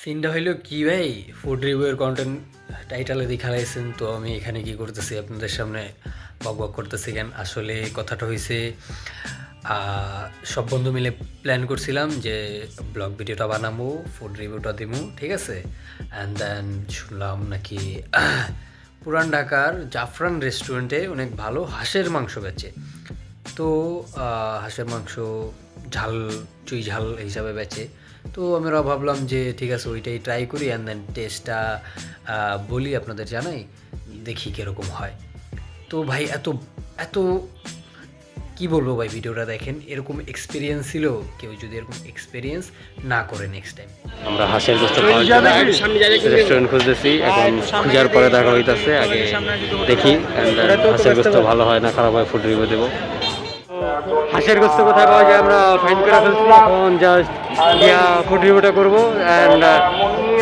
সিনটা হইলো কি ভাই, ফুড রিভিউয়ের কন্টেন্ট টাইটেলে দেখা লাইছেন তো আমি এখানে কি করতেছি আপনাদের সামনে বক বক করতেছি কেন। আসলে কথাটা হইছে সব বন্ধু মিলে প্ল্যান করছিলাম যে ব্লগ ভিডিওটা বানাবো, ফুড রিভিউটা দিবো, ঠিক আছে। অ্যান্ড দেন শুনলাম নাকি পুরান ঢাকার জাফরান রেস্টুরেন্টে অনেক ভালো হাঁসের মাংস বেচে। তো হাঁসের মাংস ঝাল, চুই ঝাল হিসাবে বেচে। তো আমরা ভাবলাম যে ঠিক আছে ওইটাই ট্রাই করি, অ্যান্ড দেন টেস্টটা বলি আপনাদের জানাই, দেখি কীরকম হয়। তো ভাই এত এত কি বলবো ভাই, ভিডিওটা দেখেন, এরকম এক্সপিরিয়েন্স ছিল, কেউ যদি এরকম এক্সপিরিয়েন্স না করে নেক্সট টাইম। আমরা হাঁসের গোস্ত পাওয়ার জন্য রেস্টুরেন্ট খুঁজতেছি, এখন খোঁজার পরে দেখা হইতাছে, আগে দেখি হাঁসের গোস্ত ভালো হয় না খারাপ হয় ফুড রিভিউ দেবো। হাঁসের গোস্ত কোথায় পাওয়া যায় আমরা ফাইন্ড করে ফেলছি, এখন জাস্ট গিয়া ফুড রিভিউটা করবো অ্যান্ড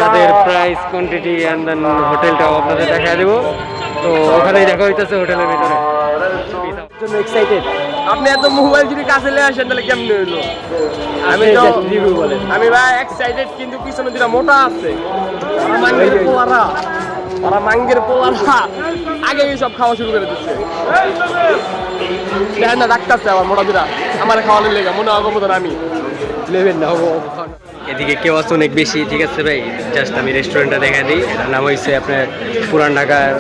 তাদের প্রাইস, কোয়ান্টিটি অ্যান্ড দেন হোটেলটাও আপনাদের দেখা দেবো। তো ওখানেই দেখা হইতেছে হোটেলের ভিতরে। এক্সাইটেড আপনি এত মোবাইল যদি কাছে নিয়ে আসেন তাহলে কেমন হইলো? আমি ভাই এক্সাইটেড, কিন্তু পিছনে দুটা মোটা আছে, ওরা মাঙ্গের পোলারা আগে সব খাওয়া শুরু করে দিচ্ছে। দেখেন না ডাকতেছে আমার মোটা দুটা, আমার খাওয়ানোর লেগে মনে হবো মতন আমি নেবেন না হবো। এদিকে কেউ আছে অনেক বেশি, ঠিক আছে ভাই, জাস্ট আমি রেস্টুরেন্টটা দেখা দিই। এটার নাম হয়েছে আপনার পুরান ঢাকার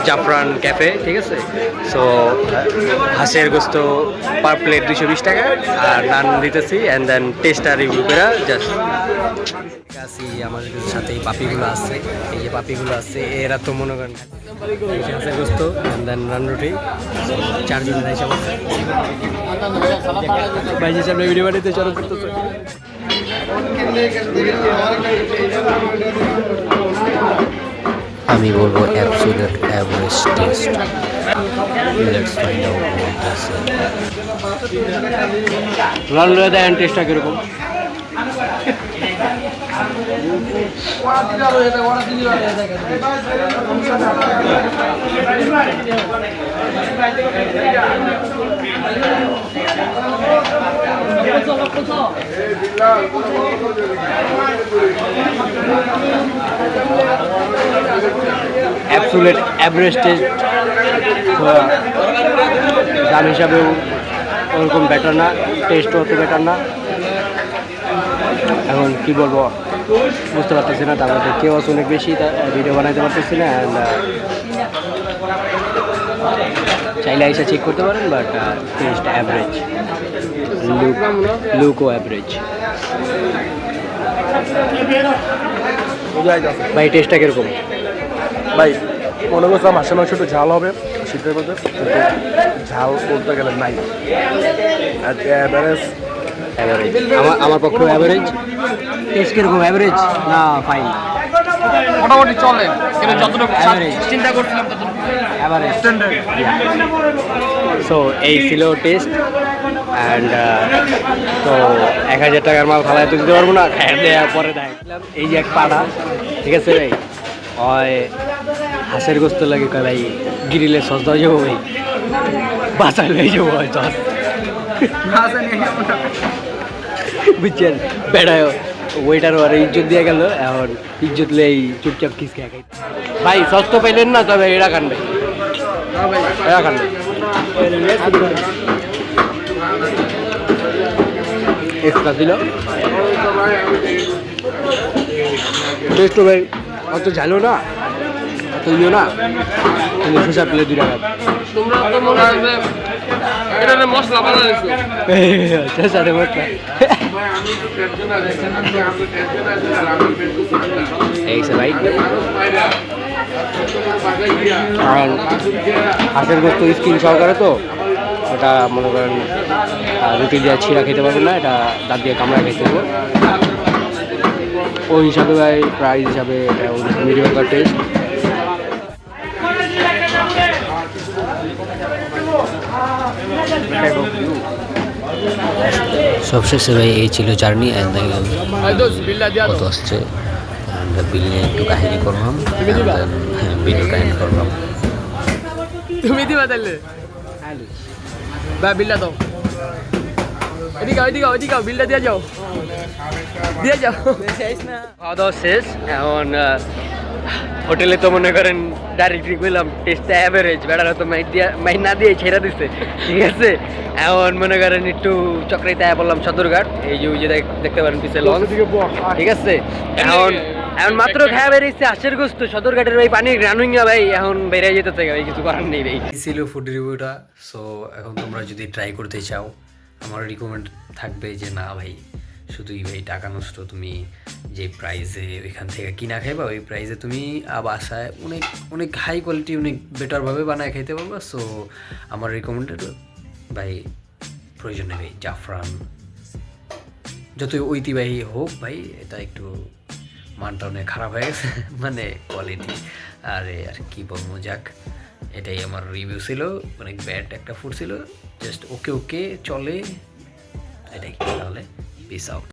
জাফরান ক্যাফে, ঠিক আছে। সো হাঁসের গোস্ত পার প্লেট 220 টাকা আর নান দিতেছি, অ্যান্ড দেন টেস্টটা রিভিউ করে জাস্ট আসি। আমাদের সাথে এই পাপিগুলো আছে, এই যে পাপিগুলো আছে, এরা তো মনে করেন হাঁসের গোস্ত অ্যান্ড দেন রান রুটি, চারজনের হিসাব আছে। ভাই হিসাবে ভিডিও বানাইতে চরম করতেছে। আমি বলবো absolute average test. Let's find out what this is. লাল লয়ে দেন টেস্টটা কিরকম। অ্যাবসলিউট অ্যাভারেজ টেস্ট, দাম হিসাবেও ওরকম বেটার না, টেস্টও অত বেটার না। এখন কি বলবো বুঝতে পারতেছি না, তার মধ্যে কেউ আছে অনেক বেশি, ভিডিও বানাইতে পারতেছি না। অ্যান্ড চাইলে এসে চেক করতে পারেন, বাট টেস্ট অ্যাভারেজ, লুকও অ্যাভারেজ। ভাই টেস্টটা কীরকম? ভাই মনে করছিলাম হাঁসের মাংস একটু ঝাল হবে শীতের মধ্যে, কিন্তু ঝাল বলতে গেলে নাই, অ্যাভারেজ। আমার পক্ষে অ্যাভারেজ। টেস্ট কীরকম, অ্যাভারেজ না ফাইন? মোটামুটি চলে, কিন্তু যতটুকু চিন্তা করছিলাম অ্যাভারেজ। সো এই ছিল টেস্ট, অ্যান্ড তো 1000 টাকার মাল খালায় তো দিতে পারবো না, দেওয়ার পরে দেখলাম এই যে এক পাড়া, ঠিক আছে ভাই, হয় হাঁসের গোস্ত লাগে ভাই, গ্রিলের সস দেওয়া যাবো ভাই, বাসায় লেগে যাবো হয় সস, বুঝছেন বেড়ায় ওয়েটারও আর ইজ্জত দিয়ে গেল, এখন ইজ্জত লেই চুপচাপ খিসকে খাই। ভাই সস তো পাইলেন না, তবে এরা খান ভাই, এরা খান এক্সট্রা ছিল টেস্ট ভাই, অত ঝালো না, অত ইয়ে না, কিন্তু সুসার প্লেট 2 টাকা। তোমরা তো মনে হয় যে এটা মশলা বানাইছো। সাড়ে মশলা এই সে ভাই। আর হাঁসের গোস্ত স্কিন সহকারে, তো ওটা মনে করেন রুটি দিয়ে ছিঁড়া খেতে পারবো না, এটা দাঁত দিয়ে কামড়া খেতে দেবো। ওই হিসাবে ভাই প্রাইস হিসাবে মিডিয়াম টেস্ট। সবশেষে ভাই এই ছিল জার্নি, কত আসছে বিল নিয়ে একটু কাহিনী করলাম, হ্যাঁ ভিডিওটা এন্ড করলাম। তুমি দিবা তাহলে, বা বিল্লা দাও। এদিকে বিলটা দিয়ে যাও খাওয়া দাওয়া শেষ এখন হোটেলে তো মনে করেন ডাইরেক্টলি বললাম টেস্টটা অ্যাভারেজ বেড়ারা তো মাইট না দিয়ে ছেড়ে দিচ্ছে ঠিক আছে এখন মনে করেন একটু চক্রাইতে বললাম সদরঘাট এই যে ওই যে দেখতে পারেন পিছিয়ে লঞ্চ ঠিক আছে এখন এখন মাত্র খাওয়া বেরিয়েছে হাঁসের গোস্ত সদরঘাটের ভাই পানির গ্রানুইঙ্গা ভাই এখন বেরিয়ে যেতে থেকে ভাই কিছু করার নেই ভাই ছিল ফুড রিভিউটা সো এখন তোমরা যদি ট্রাই করতে চাও আমার রিকমেন্ড থাকবে যে না ভাই শুধুই ভাই টাকা নষ্ট তুমি যে প্রাইসে ওইখান থেকে কিনা খাইবা ওই প্রাইসে তুমি বাসায় অনেক অনেক হাই কোয়ালিটি অনেক বেটারভাবে বানায় খাইতে পারবা সো আমার রিকমেন্ডেড ভাই প্রয়োজন নেই ভাই জাফরান যতই ঐতিহ্যবাহী হোক ভাই এটা একটু মানটা অনেক খারাপ হয়ে গেছে মানে কোয়ালিটি আরে আর কি বলবো যাক এটাই আমার রিভিউ ছিল অনেক ব্যাড একটা ফুড ছিল জাস্ট ওকে চলে এটাই তাহলে পিস আউট